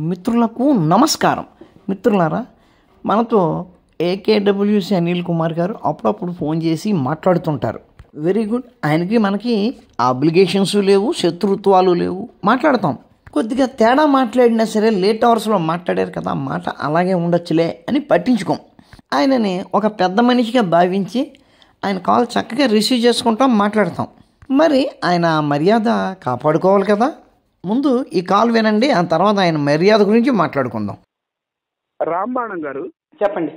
మిత్రులకు నమస్కారం. మిత్రులారా, మనతో ఏకేడబ్ల్యూసి అనిల్ కుమార్ గారు అప్పుడప్పుడు ఫోన్ చేసి మాట్లాడుతుంటారు. Very good. ఆయనకి మనకి ఆబ్లిగేషన్స్ లేవు, శత్రుత్వాలు లేవు, మాట్లాడతాం. కొద్దిగా తేడా మాట్లాడినా సరే లేట్ అవర్స్లో మాట్లాడారు కదా, మాట అలాగే ఉండొచ్చులే అని పట్టించుకోం. ఆయనని ఒక పెద్ద మనిషిగా భావించి ఆయన కాల్ చక్కగా రిసీవ్ చేసుకుంటాం, మాట్లాడతాం. మరి ఆయన మర్యాద కాపాడుకోవాలి కదా. ముందు ఈ కాల్ వినండి, ఆ తర్వాత ఆయన మర్యాద గురించి మాట్లాడుకుందాం. రాంబాణం గారు చెప్పండి.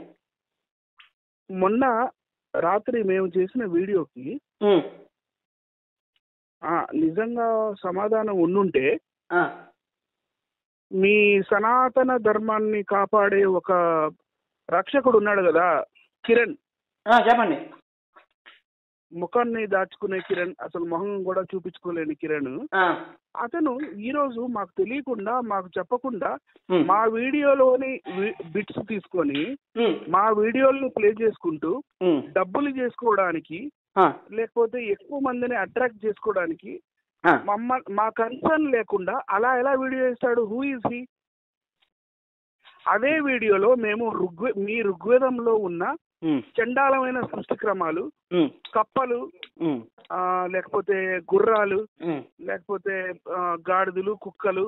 మొన్న రాత్రి మేము చేసిన వీడియోకి నిజంగా సమాధానం ఉండుంటే మీ సనాతన ధర్మాన్ని కాపాడే ఒక రక్షకుడు ఉన్నాడు కదా, కిరణ్. చెప్పండి. ముఖాన్ని దాచుకునే కిరణ్, అసలు మొహం కూడా చూపించుకోలేని కిరణ్, అతను ఈరోజు మాకు తెలియకుండా, మాకు చెప్పకుండా మా వీడియోలోని బిట్స్ తీసుకొని మా వీడియోలను ప్లే చేసుకుంటూ డబ్బులు చేసుకోవడానికి, లేకపోతే ఎక్కువ మందిని అట్రాక్ట్ చేసుకోవడానికి మా కన్సర్న్ లేకుండా అలా ఎలా వీడియో చేస్తాడు? Who is he? అదే వీడియోలో మేము మీ ఋగ్వేదంలో ఉన్న చండాలమైన సృష్టి క్రమాలు, కప్పలు, లేకపోతే గుర్రాలు, లేకపోతే గాడిదలు, కుక్కలు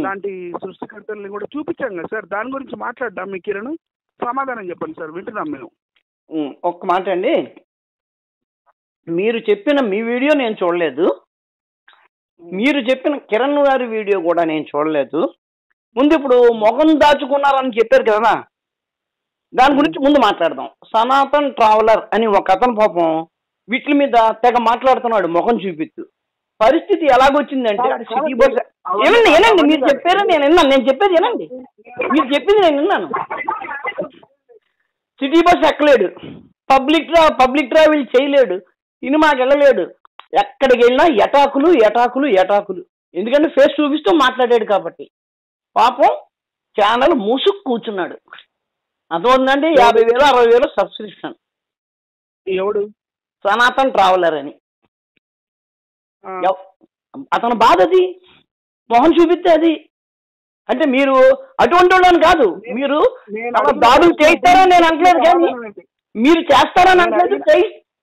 లాంటి సృష్టికర్తల్ని కూడా చూపించాం కదా సార్. దాని గురించి మాట్లాడ్డాం. మీ కిరణ్ సమాధానం చెప్పండి సార్, వింటున్నాం మేము. ఒక్క మాట అండి, మీరు చెప్పిన మీ వీడియో నేను చూడలేదు, మీరు చెప్పిన కిరణ్ గారి వీడియో కూడా నేను చూడలేదు. ముందు ఇప్పుడు మొహం దాచుకున్నారని చెప్పారు కదా, దాని గురించి ముందు మాట్లాడదాం. సనాతన్ ట్రావెలర్ అని ఒక అతను పాపం వీటి మీద తెగ మాట్లాడుతున్నాడు మొహం చూపిస్తూ. పరిస్థితి ఎలాగొచ్చిందంటే సిటీ బస్ ఏనండి, మీరు చెప్పారు నేను విన్నాను, నేను చెప్పేది ఏనండి, మీరు చెప్పింది నేను విన్నాను. సిటీ బస్ ఎక్కలేడు, పబ్లిక్ ట్రావెల్ చేయలేడు, సినిమాకి వెళ్ళలేడు, ఎక్కడికి వెళ్ళినా ఎటాకులు ఎటాకులు ఎటాకులు. ఎందుకంటే ఫేస్ చూపిస్తూ మాట్లాడాడు కాబట్టి పాపం ఛానల్ మూసుకు కూర్చున్నాడు. అదొందండి 50,000 60,000 సబ్స్క్రిప్షన్. ఎవడు? సనాతన్ ట్రావెలర్ అని అతను బాధ. అది మొహం చూపిస్తే అది అంటే మీరు అటువంటి వాళ్ళని కాదు, మీరు దాడులు చేయిస్తారని నేను అనట్లేదు, కానీ మీరు చేస్తారని అనట్లేదు,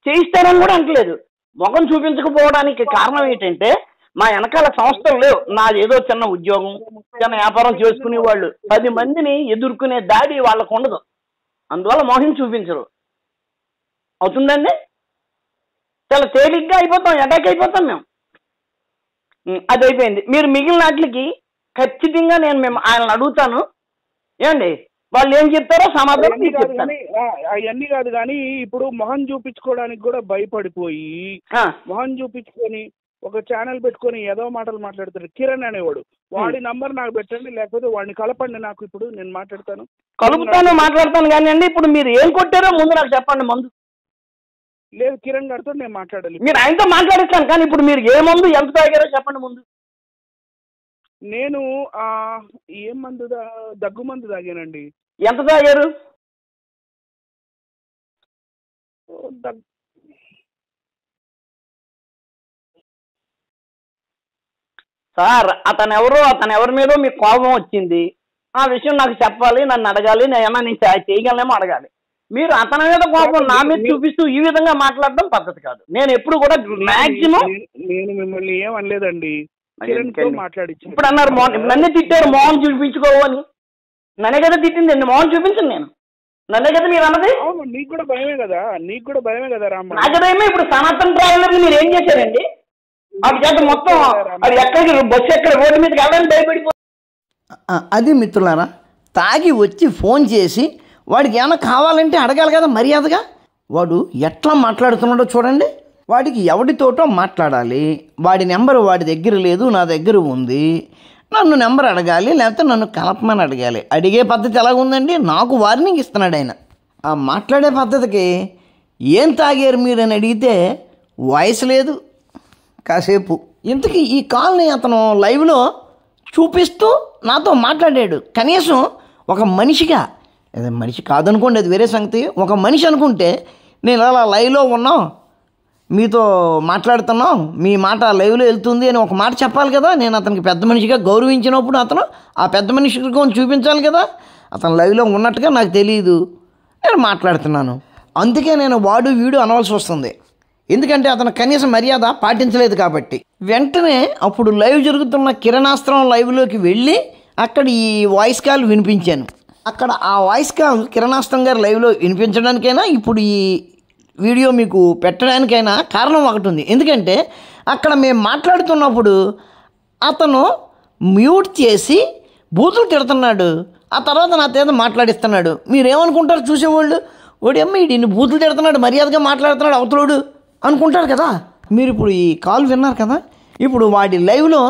చేయిస్తారని కూడా అనట్లేదు. మొహం చూపించకపోవడానికి కారణం ఏంటంటే మా వెనకాల సంస్థలు లేవు. నాది ఏదో చిన్న ఉద్యోగం, చిన్న వ్యాపారం చేసుకునే వాళ్ళు 10 మందిని ఎదుర్కొనే దాడి వాళ్ళకు ఉండదు, అందువల్ల మొహం చూపించరు. అవుతుందండి, చాలా తేలిగ్గా అయిపోతాం, అటాక్ అయిపోతాం మేము. అది అయిపోయింది. మీరు మిగిలిన వాటికి ఖచ్చితంగా నేను ఆయనను అడుగుతాను, ఏమండి వాళ్ళు ఏం చెప్తారో సమాధానం అవన్నీ కాదు. కానీ ఇప్పుడు మొహం చూపించుకోవడానికి కూడా భయపడిపోయి మొహం చూపించుకొని ఒక ఛానల్ పెట్టుకొని ఏదో మాటలు మాట్లాడతాడు కిరణ్ అనేవాడు. వాడి నంబర్ నాకు పెట్టండి, లేకపోతే వాడిని కలపండి, నాకు ఇప్పుడు నేను మాట్లాడతాను కానీ అండి, ఇప్పుడు మీరు ఏం కొట్టారో ముందు నాకు చెప్పండి. మందు లేదు, కిరణ్ గారితో నేను మాట్లాడాలి. మీరు ఆయనతో మాట్లాడిస్తాను, కానీ ఇప్పుడు మీరు ఏ మందు ఎంత తాగారో చెప్పండి ముందు. నేను ఏం మందు? దగ్గు మందు తాగానండి. ఎంత తాగారు? సార్ అతను ఎవరి మీదో మీకు కోపం వచ్చింది, ఆ విషయం నాకు చెప్పాలి, నన్ను అడగాలి, నేను చేయగలనేమో అడగాలి. మీరు అతని మీద కోపం నా మీద చూపిస్తూ ఈ విధంగా మాట్లాడడం పద్ధతి కాదు. నేను ఎప్పుడు కూడా మాక్సిమం నేను మిమ్మల్ని ఏమనలేదండి, ఇప్పుడు అన్నారు నన్నే తిట్టారు మోహన్ చూపించుకోవు అని. నన్నే కదా తిట్టింది, మోహన్ చూపించండి, నేను నన్నే కదా మీరు అన్నది. నీకు కూడా భయమే కదా రామ్మ. నాకు భయమే. ఇప్పుడు సనాతన్ ట్రావెలర్ మీరు ఏం చేశారండి? అది చేత మొత్తం అది ఎక్కడికి బస్సు ఎక్కడ రోడ్డు మీదకి వెళ్ళడానికి భయపడిపో. అది మిత్రులారా, తాగి వచ్చి ఫోన్ చేసి వాడికి ఏమైనా కావాలంటే అడగాలి కదా మర్యాదగా. వాడు ఎట్లా మాట్లాడుతున్నాడో చూడండి. వాడికి ఎవరితోటో మాట్లాడాలి, వాడి నెంబర్ వాడి దగ్గర లేదు, నా దగ్గర ఉంది, నన్ను నెంబర్ అడగాలి, లేకపోతే నన్ను కలపమని అడగాలి. అడిగే పద్ధతి ఎలాగుందండి? నాకు వార్నింగ్ ఇస్తున్నాడు ఆయన. ఆ మాట్లాడే పద్ధతికి ఏం తాగారు మీరు అని అడిగితే వాయిస్ లేదు కాసేపు. ఇంతకీ ఈ కాల్ని అతను లైవ్లో చూపిస్తూ నాతో మాట్లాడాడు. కనీసం ఒక మనిషిగా, మనిషి కాదనుకోండి, అది వేరే సంగతి, ఒక మనిషి అనుకుంటే నేను అలా లైవ్లో ఉన్నాం, మీతో మాట్లాడుతున్నాం, మీ మాట లైవ్లో వెళ్తుంది అని ఒక మాట చెప్పాలి కదా. నేను అతనికి పెద్ద మనిషిగా గౌరవించినప్పుడు అతను ఆ పెద్ద మనిషికి చూపించాలి కదా. అతను లైవ్లో ఉన్నట్టుగా నాకు తెలియదు, నేను మాట్లాడుతున్నాను. అందుకే నేను వాడు వీడు అనవలసి వస్తుంది, ఎందుకంటే అతను కనీస మర్యాద పాటించలేదు కాబట్టి. వెంటనే అప్పుడు లైవ్ జరుగుతున్న కిరణాస్త్రం లైవ్లోకి వెళ్ళి అక్కడ ఈ వాయిస్ కాల్ వినిపించాను. అక్కడ ఆ వాయిస్ కాల్ కిరణాస్త్రం గారు లైవ్లో వినిపించడానికైనా ఇప్పుడు ఈ వీడియో మీకు పెట్టడానికైనా కారణం ఒకటి ఉంది. ఎందుకంటే అక్కడ మేము మాట్లాడుతున్నప్పుడు అతను మ్యూట్ చేసి బూతులు తిడుతున్నాడు, ఆ తర్వాత నా చేత మాట్లాడిస్తున్నాడు. మీరేమనుకుంటారు చూసేవాళ్ళు? వాడి అమ్మ ఇన్ని బూతులు తిడుతున్నాడు, మర్యాదగా మాట్లాడుతున్నాడు అవతలోడు అనుకుంటారు కదా. మీరు ఇప్పుడు ఈ కాల్ విన్నారు కదా, ఇప్పుడు వాడి లైవ్లో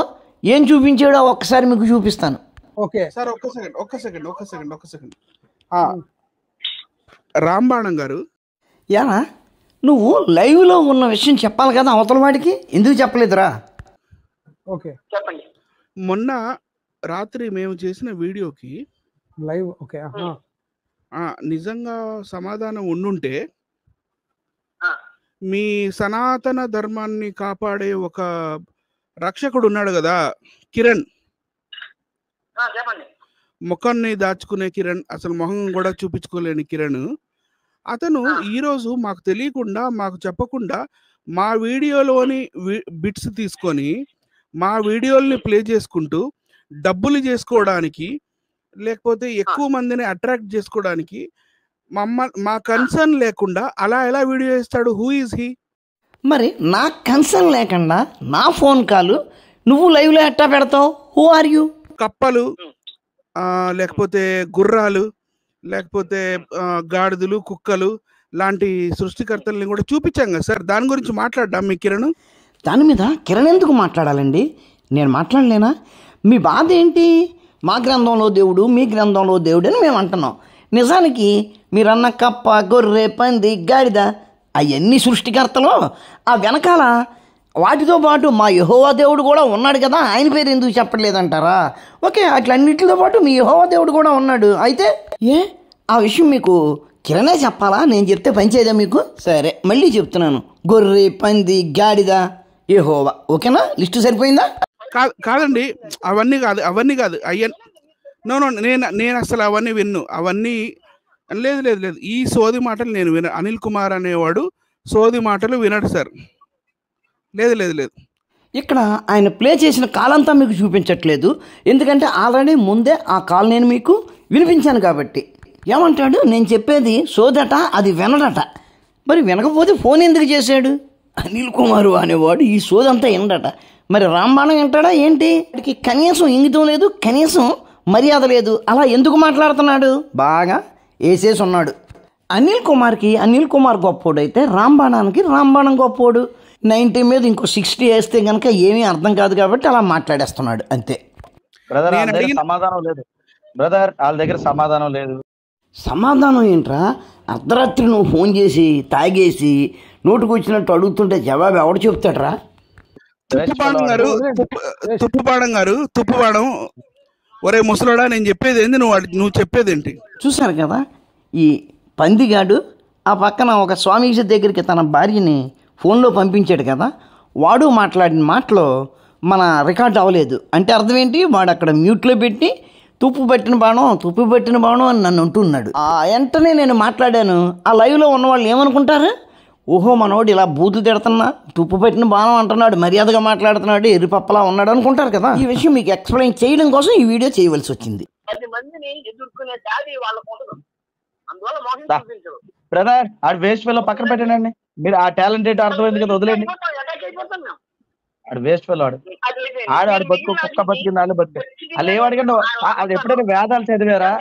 ఏం చూపించాడో ఒక్కసారి మీకు చూపిస్తాను. ఓకే సార్, ఒక్క సెకండ్. రాంబాణం గారు, యానా నువ్వు లైవ్లో ఉన్న విషయం చెప్పాలి కదా అవతల వాడికి, ఎందుకు చెప్పలేదురా? ఓకే చెప్పండి. మొన్న రాత్రి మేము చేసిన వీడియోకి లైవ్ ఓకే నిజంగా సమాధానం ఉండుంటే మీ సనాతన ధర్మాన్ని కాపాడే ఒక రక్షకుడు ఉన్నాడు కదా కిరణ్, చెప్పండి. ముఖాన్ని దాచుకునే కిరణ్, అసలు మొహం కూడా చూపించుకోలేని కిరణ్, అతను ఈరోజు మాకు తెలియకుండా మాకు చెప్పకుండా మా వీడియోలోని బిట్స్ తీసుకొని మా వీడియోల్ని ప్లే చేసుకుంటూ డబ్బులు చేసుకోవడానికి లేకపోతే ఎక్కువ మందిని అట్రాక్ట్ చేసుకోవడానికి మా కన్సర్న్ లేకుండా అలా ఎలా వీడియో చేస్తాడు? Who is he? మరి నా కన్సర్న్ లేకుండా నా ఫోన్ కాల్ నువ్వు లైవ్లో ఎట్టా పెడతావు? Who are you? కప్పలు, లేకపోతే గుర్రాలు, లేకపోతే గాడిదలు, కుక్కలు లాంటి సృష్టికర్తల్ని కూడా చూపించాం కదా సార్. దాని గురించి మాట్లాడ్డాం మీ కిరణ్. దాని మీద కిరణ్ ఎందుకు మాట్లాడాలండి? నేను మాట్లాడలేనా? మీ బాధ ఏంటి? మా గ్రంథంలో దేవుడు, మీ గ్రంథంలో దేవుడు అని మేము అంటున్నాం. నిజానికి మీరన్న కప్ప, గొర్రె, పంది, గాడిద అవన్నీ సృష్టికర్తలు. ఆ వెనకాల వాటితో పాటు మా యెహోవా దేవుడు కూడా ఉన్నాడు కదా, ఆయన పేరు ఎందుకు చెప్పట్లేదంటారా? ఓకే, అట్లన్నిటితో పాటు మీ యెహోవా దేవుడు కూడా ఉన్నాడు. అయితే ఆ విషయం మీకు కిరణే చెప్పాలా? నేను చెప్తే పనిచేయదా మీకు? సరే, మళ్ళీ చెప్తున్నాను. గొర్రె, పంది, గాడిద, యెహోవా. ఓకేనా? లిస్టు సరిపోయిందా? కాదండి, అవన్నీ కాదు నేను అసలు అవన్నీ విన్ను. అవన్నీ లేదు. ఈ సోది మాటలు నేను విన. అనిల్ కుమార్ అనేవాడు సోది మాటలు వినడు సార్. లేదు. ఇక్కడ ఆయన ప్లే చేసిన కాల్ అంతా మీకు చూపించట్లేదు, ఎందుకంటే ఆల్రెడీ ముందే ఆ కాల్ నేను మీకు వినిపించాను కాబట్టి. ఏమంటాడు? నేను చెప్పేది సోదట, అది వినడట. మరి వినకపోతే ఫోన్ ఎందుకు చేశాడు? అనిల్ కుమారు అనేవాడు ఈ సోదంతా వినడట. మరి రాంబాణం వింటాడా ఏంటి? వాడికి కనీసం ఇంగితం లేదు, కనీసం మర్యాద లేదు. అలా ఎందుకు మాట్లాడుతున్నాడు? బాగా వేసేసి ఉన్నాడు. అనిల్ కుమార్ గొప్పోడు అయితే రాంబాణానికి రాంబాణం గొప్పోడు. 90 మీద ఇంకో 60 వేస్తే కనుక ఏమీ అర్థం కాదు కాబట్టి అలా మాట్లాడేస్తున్నాడు అంతే. బ్రదర్ వాళ్ళ దగ్గర సమాధానం లేదు. బ్రదర్ వాళ్ళ దగ్గర సమాధానం లేదు. సమాధానం ఏంట్రా? అర్ధరాత్రి నువ్వు ఫోన్ చేసి తాగేసి నోటుకు వచ్చినట్టు అడుగుతుంటే జవాబు ఎవడు చెప్తాడ్రా? తుప్పుపాడం ఒరే ముసలోడా, నేను చెప్పేది ఏంది, నువ్వు చెప్పేది ఏంటి? చూశారు కదా, ఈ పందిగాడు ఆ పక్కన ఒక స్వామీజీ దగ్గరికి తన భార్యని ఫోన్లో పంపించాడు కదా, వాడు మాట్లాడిన మాటలో మన రికార్డ్ అవ్వలేదు. అంటే అర్థం ఏంటి? వాడు అక్కడ మ్యూట్లో పెట్టి తుప్పు పెట్టిన బాణం అని నన్ను అంటున్నాడు. వెంటనే నేను మాట్లాడాను. ఆ లైవ్లో ఉన్న వాళ్ళు ఏమనుకుంటారు? ఓహో, మనోడు ఇలా బూతులు తిడుతున్నా, తుప్పు పెట్టిన బాణం అంటున్నాడు, మర్యాదగా మాట్లాడుతున్నాడు, ఎర్రిపప్పలా ఉన్నాడు అనుకుంటారు కదా. ఈ విషయం మీకు ఎక్స్ప్లెయిన్ చేయడం కోసం ఈ వీడియో చేయవలసి వచ్చింది. బ్రదర్ ఆడు వేస్ట్ ఫెలో పక్కన పెట్టండి. మీరు ఆ టాలెంట్ ఏంటో అర్థమైంది కదా, వదిలేండి. ఆడు వేస్ట్ ఫెలో, ఆడు బతుకు కుక్క బతికింది, వాళ్ళు బతుకు. వాళ్ళు ఏమడిగండి, అది ఎప్పుడైనా వేదాలు చదివారా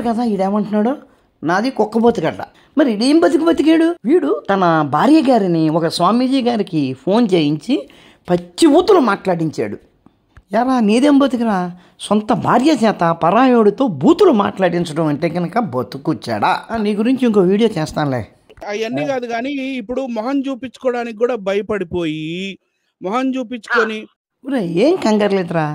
కదా? ఈడేమంటున్నాడు? నాది కుక్క బతికడ్డ. మరి ఇదేం బతికాడు? వీడు తన భార్య గారిని ఒక స్వామీజీ గారికి ఫోన్ చేయించి పచ్చి బూతులు మాట్లాడించాడు. ఎరా నీదేం బతికిరా? సొంత భార్య చేత పరాయోడితో బూతులు మాట్లాడించడం అంటే కనుక బతుకుచ్చాడా? నీ గురించి ఇంకో వీడియో చేస్తానులే. అవన్నీ కాదు కానీ ఇప్పుడు మొహం చూపించుకోవడానికి కూడా భయపడిపోయి మొహం చూపించుకొని ఏం కంగారు లేదురా,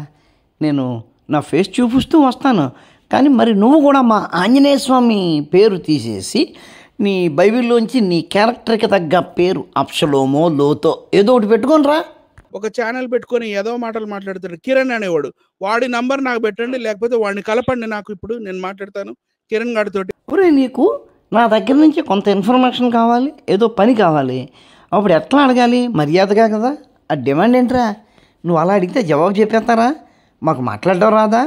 నేను నా ఫేస్ చూపిస్తూ వస్తాను. కానీ మరి నువ్వు కూడా మా ఆంజనేయ స్వామి పేరు తీసేసి నీ బైబిల్లోంచి నీ క్యారెక్టర్కి తగ్గ పేరు అప్షలోమో లోతో ఏదో ఒకటి పెట్టుకొని రా. ఒక ఛానల్ పెట్టుకొని ఏదో మాటలు మాట్లాడుతాడు కిరణ్ అనేవాడు. వాడి నంబర్ నాకు పెట్టండి, లేకపోతే వాడిని కలపండి. నాకు ఇప్పుడు నేను మాట్లాడతాను కిరణ్ గారితోటి. ఒరే నీకు నా దగ్గర నుంచి కొంత ఇన్ఫర్మేషన్ కావాలి, ఏదో పని కావాలి, అప్పుడు ఎట్లా అడగాలి? మర్యాదగా కదా. ఆ డిమాండ్ ఏంట్రా? నువ్వు అలా అడిగితే జవాబు చెప్పేస్తారా? మాకు మాట్లాడడం రాదా?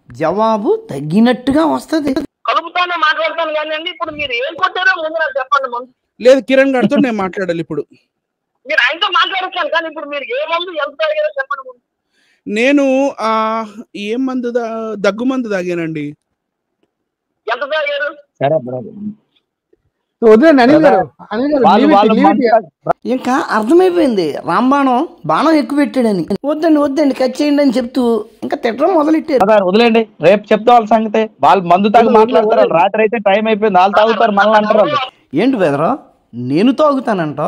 జవాబు తగ్గినట్టుగా వస్తుంది. కలుపుతానే మాట్లాడతాను కానీ అండి, ఇప్పుడు మీరు ఏం కొట్టారో ముందు నాకు చెప్పండి. ముందు లేదు, కిరణ్ గారితో నేను మాట్లాడాలి ఇప్పుడు. మీరు ఆయనతో మాట్లాడతాను కానీ ఇప్పుడు మీరు ఏ మందు ఎంత తాగారో చెప్పండి ముందు. నేను ఏం మందు దగ్గు మందు తాగానండి. ఎంత తాగారు? సరే బ్రదర్, వదిలేండి అనిల్ గారు, అనిల్ గారు వాళ్ళు leave it, వాళ్ళు leave it. ఇంకా అర్థమైపోయింది బాణం ఎక్కువ పెట్టాడని. వద్దండి కట్ చేయండి అని చెప్తూ ఇంకా తిట్టడం మొదలెట్టారు. బ్రదర్ వదిలేండి, రేపు చెప్తా వాళ్ళ సంగతి. వాళ్ళు మందు తాగి మాట్లాడతారు. వాళ్ళు రాత్రి అయితే టైం అయిపోయింది, వాళ్ళు తాగుతారు, మనల్ని అంటారు వాళ్ళు. ఏంటి బెదరా నేను తాగుతానంట?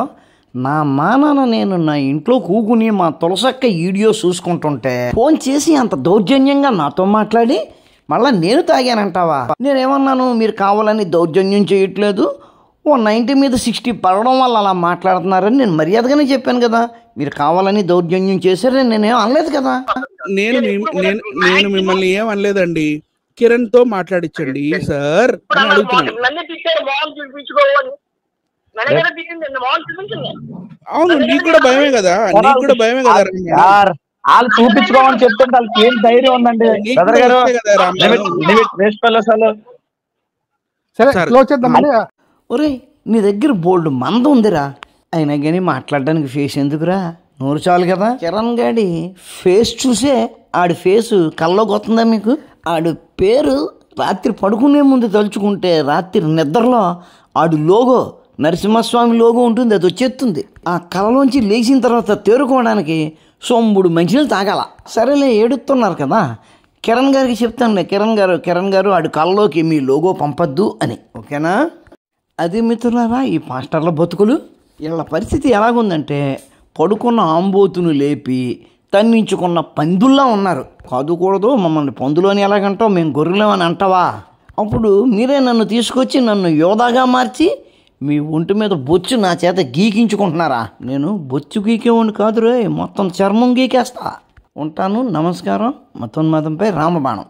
నా మానాన నేను నా ఇంట్లో కూకుని మా తులసక్క వీడియో చూసుకుంటుంటే ఫోన్ చేసి అంత దౌర్జన్యంగా నాతో మాట్లాడి మళ్ళీ నేను తాగానంటావా? నేనేమన్నాను? మీరు కావాలని దౌర్జన్యం చేయట్లేదు, 90 మీద 60 పడడం వల్ల అలా మాట్లాడుతున్నారని నేను మర్యాదగానే చెప్పాను కదా. మీరు కావాలని దౌర్జన్యం చేశారని నేనేం అనలేదు కదా. నేను మిమ్మల్ని ఏం అనలేదండి. కిరణ్ తో మాట్లాడించండి సార్ అని అడుగుతున్నాను. నన్ను తిట్టారు మోహన్ చూపించుకోవాలి. నన్ను తిట్టింది మోహన్ చూపించింది. అవును, నీకు కూడా భయమే కదా, నీకు కూడా భయమే కదా. సార్ వాళ్ళు చూపించుకోమని చెప్తుంటే వాళ్ళకి ఏం ధైర్యం ఉందండి బ్రదర్ గారు? వేస్ట్ ఫెలోస్ వాళ్ళు. సరే క్లోజ్ చేద్దామండి. ఒరే నీ దగ్గర బోల్డ్ మంద ఉందిరా, అయినా కానీ మాట్లాడడానికి ఫేస్ ఎందుకురా? నోరు చాలు కదా. కిరణ్ గాడి ఫేస్ చూసే ఆడి ఫేసు కల్లోకి వస్తుందా మీకు? ఆడి పేరు రాత్రి పడుకునే ముందు తలుచుకుంటే రాత్రి నిద్రలో ఆడు లోగో, నరసింహస్వామి లోగో ఉంటుంది, అది వచ్చేస్తుంది. ఆ కళలోంచి లేచిన తర్వాత తేరుకోవడానికి సొంబుడు మంచినీళ్ళు తాగాల. సరేలే ఏడుస్తున్నారు కదా, కిరణ్ గారికి చెప్తానులే. కిరణ్ గారు ఆడి కళ్ళలోకి మీ లోగో పంపద్దు అని, ఓకేనా? అది మిత్రులారా ఈ పాస్టర్ల బతుకులు. వీళ్ళ పరిస్థితి ఎలాగుందంటే పడుకున్న ఆంబోతును లేపి తన్నించుకున్న పందుల్లా ఉన్నారు. కాదుకూడదు, మమ్మల్ని పందులోని ఎలాగంటావు, మేము గొర్రెలేమని అంటావా? అప్పుడు మీరే నన్ను తీసుకొచ్చి నన్ను యోధాగా మార్చి మీ ఒంటి మీద బొచ్చు నా చేత గీకించుకుంటున్నారా? నేను బొచ్చు గీకేవాడిని కాదు రే, మొత్తం చర్మం గీకేస్తా. ఉంటాను, నమస్కారం. మతోన్మాదంపై రామబాణం.